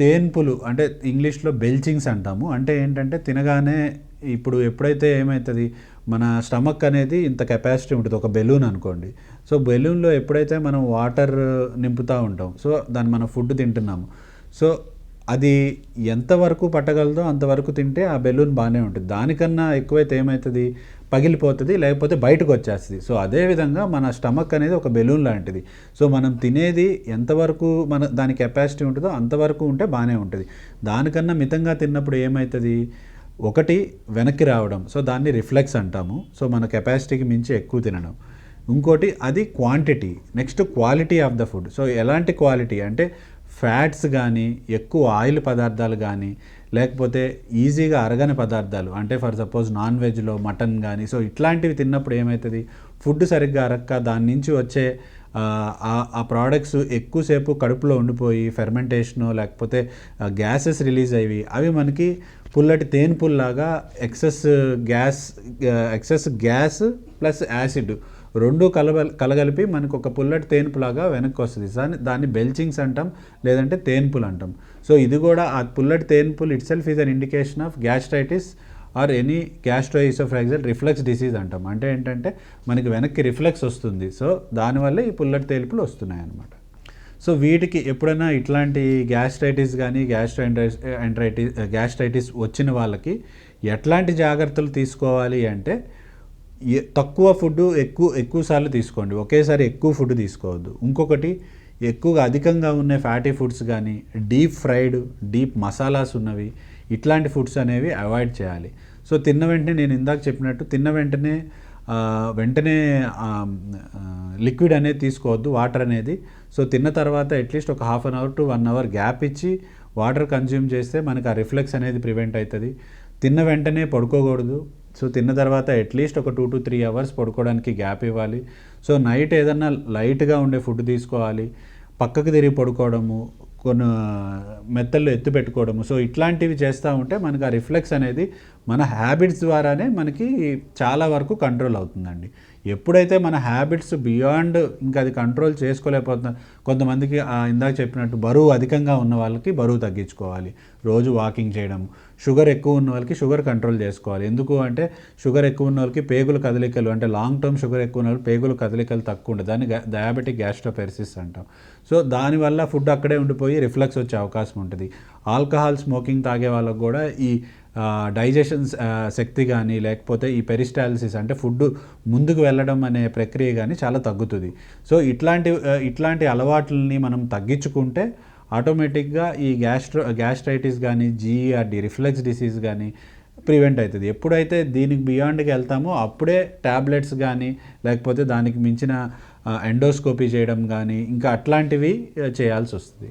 తేన్పులు అంటే ఇంగ్లీష్లో బెల్చింగ్స్ అంటాము. అంటే ఏంటంటే తినగానే ఇప్పుడు ఎప్పుడైతే ఏమవుతుంది, మన స్టమక్ అనేది ఇంత కెపాసిటీ ఉంటుంది, ఒక బెలూన్ అనుకోండి. సో బెలూన్లో ఎప్పుడైతే మనం వాటర్ నింపుతూ ఉంటాం, సో దాన్ని మనం ఫుడ్ తింటున్నాము. సో అది ఎంతవరకు పట్టగలదో అంతవరకు తింటే ఆ బెలూన్ బాగానే ఉంటుంది. దానికన్నా ఎక్కువైతే ఏమవుతుంది, పగిలిపోతుంది, లేకపోతే బయటకు వచ్చేస్తుంది. సో అదేవిధంగా మన స్టమక్ అనేది ఒక బెలూన్ లాంటిది. సో మనం తినేది ఎంతవరకు దాని కెపాసిటీ ఉంటుందో అంతవరకు ఉంటే బాగానే ఉంటుంది. దానికన్నా మితంగా తిన్నప్పుడు ఏమవుతుంది, ఒకటి వెనక్కి రావడం, సో దాన్ని రిఫ్లెక్స్ అంటాము. సో మన కెపాసిటీకి మించి ఎక్కువ తినడం. ఇంకోటి అది quantity. Next quality of the food. So ఎలాంటి క్వాలిటీ అంటే ఫ్యాట్స్ కానీ, ఎక్కువ ఆయిల్ పదార్థాలు కానీ, లేకపోతే ఈజీగా అరగని పదార్థాలు అంటే ఫర్ సపోజ్ నాన్ వెజ్లో మటన్ కానీ, సో ఇట్లాంటివి తిన్నప్పుడు ఏమవుతుంది, ఫుడ్ సరిగ్గా అరక్క దాని నుంచి వచ్చే ఆ ప్రోడక్ట్స్ ఎక్కువసేపు కడుపులో ఉండిపోయి ఫెర్మెంటేషను లేకపోతే గ్యాసెస్ రిలీజ్ అయ్యి అవి మనకి పుల్లటి తేనెపుల్లాగా ఎక్సెస్ గ్యాస్ ప్లస్ యాసిడ్ రెండు కలగలిపి మనకు ఒక పుల్లటి తేనుపులాగా వెనక్కి వస్తుంది. దాన్ని బెల్చింగ్స్ అంటాం, లేదంటే తేన్పులు అంటాం. సో ఇది కూడా ఆ పుల్లటి తేన్పులు itself is an indication of gastritis or any gastroesophageal reflex disease అంటాం. అంటే ఏంటంటే మనకి వెనక్కి రిఫ్లెక్స్ వస్తుంది. సో దానివల్ల ఈ పుల్లటి తేన్పులు వస్తున్నాయి అన్నమాట. సో వీటికి ఎప్పుడైనా ఇట్లాంటి గ్యాస్ట్రైటిస్ కానీ గ్యాస్ట్రైటిస్ వచ్చిన వాళ్ళకి ఎట్లాంటి జాగ్రత్తలు తీసుకోవాలి అంటే, తక్కువ ఫుడ్ ఎక్కువసార్లు తీసుకోండి, ఒకేసారి ఎక్కువ ఫుడ్ తీసుకోవద్దు. ఇంకొకటి ఎక్కువగా అధికంగా ఉన్న ఫ్యాటీ ఫుడ్స్ కానీ, డీప్ ఫ్రైడ్ డీప్ మసాలాస్ ఉన్నవి ఇట్లాంటి ఫుడ్స్ అనేవి అవాయిడ్ చేయాలి. సో తిన్న వెంటనే నేను ఇందాక చెప్పినట్టు తిన్న వెంటనే లిక్విడ్ అనేది తీసుకోవద్దు, వాటర్ అనేది. సో తిన్న తర్వాత అట్లీస్ట్ ఒక half an hour to 1 hour gap ఇచ్చి వాటర్ కన్జ్యూమ్ చేస్తే మనకు ఆ రిఫ్లెక్స్ అనేది ప్రివెంట్ అవుతుంది. తిన్న వెంటనే పడుకోకూడదు. సో తిన్న తర్వాత అట్లీస్ట్ ఒక 2 to 3 అవర్స్ పడుకోవడానికి గ్యాప్ ఇవ్వాలి. సో నైట్ ఏదన్నా లైట్గా ఉండే ఫుడ్ తీసుకోవాలి. పక్కకు తిరిగి పడుకోవడము, కొన్ని మెత్తల్లో ఎత్తు పెట్టుకోవడము, సో ఇట్లాంటివి చేస్తూ ఉంటే మనకు ఆ రిఫ్లెక్స్ అనేది మన హ్యాబిట్స్ ద్వారానే మనకి చాలా వరకు కంట్రోల్ అవుతుందండి. ఎప్పుడైతే మన హ్యాబిట్స్ బియాండ్ ఇంకా అది కంట్రోల్ చేసుకోలేకపోతున్నా, కొంతమందికి ఇందాక చెప్పినట్టు బరువు అధికంగా ఉన్న వాళ్ళకి బరువు తగ్గించుకోవాలి, రోజు వాకింగ్ చేయడం. షుగర్ ఎక్కువ ఉన్న వాళ్ళకి షుగర్ కంట్రోల్ చేసుకోవాలి. ఎందుకు అంటే షుగర్ ఎక్కువ ఉన్న వాళ్ళకి పేగుల కదలికలు, అంటే లాంగ్ టర్మ్ షుగర్ ఎక్కువ ఉన్న వాళ్ళకి పేగుల కదలికలు తక్కువ ఉంటుంది, దాన్ని డయాబెటిక్ గ్యాస్ట్రోపెరిసిస్ అంటాం. సో దానివల్ల ఫుడ్ అక్కడే ఉండిపోయి రిఫ్లెక్స్ వచ్చే అవకాశం ఉంటుంది. ఆల్కహాల్ స్మోకింగ్ తాగే వాళ్ళకు కూడా ఈ డైజెషన్ శక్తి కానీ, లేకపోతే ఈ పెరిస్టాల్సిస్ అంటే ఫుడ్ ముందుకు వెళ్ళడం అనే ప్రక్రియ కానీ చాలా తగ్గుతుంది. సో ఇట్లాంటి అలవాట్లని మనం తగ్గించుకుంటే ఆటోమేటిక్గా ఈ గ్యాస్ట్రైటిస్ కానీ, జీఈఆర్డి రిఫ్లెక్స్ డిసీజ్ కానీ ప్రివెంట్ అవుతుంది. ఎప్పుడైతే దీనికి బియాండ్కి వెళ్తామో అప్పుడే ట్యాబ్లెట్స్ కానీ, లేకపోతే దానికి మించిన ఎండోస్కోపీ చేయడం కానీ ఇంకా అట్లాంటివి చేయాల్సి వస్తుంది.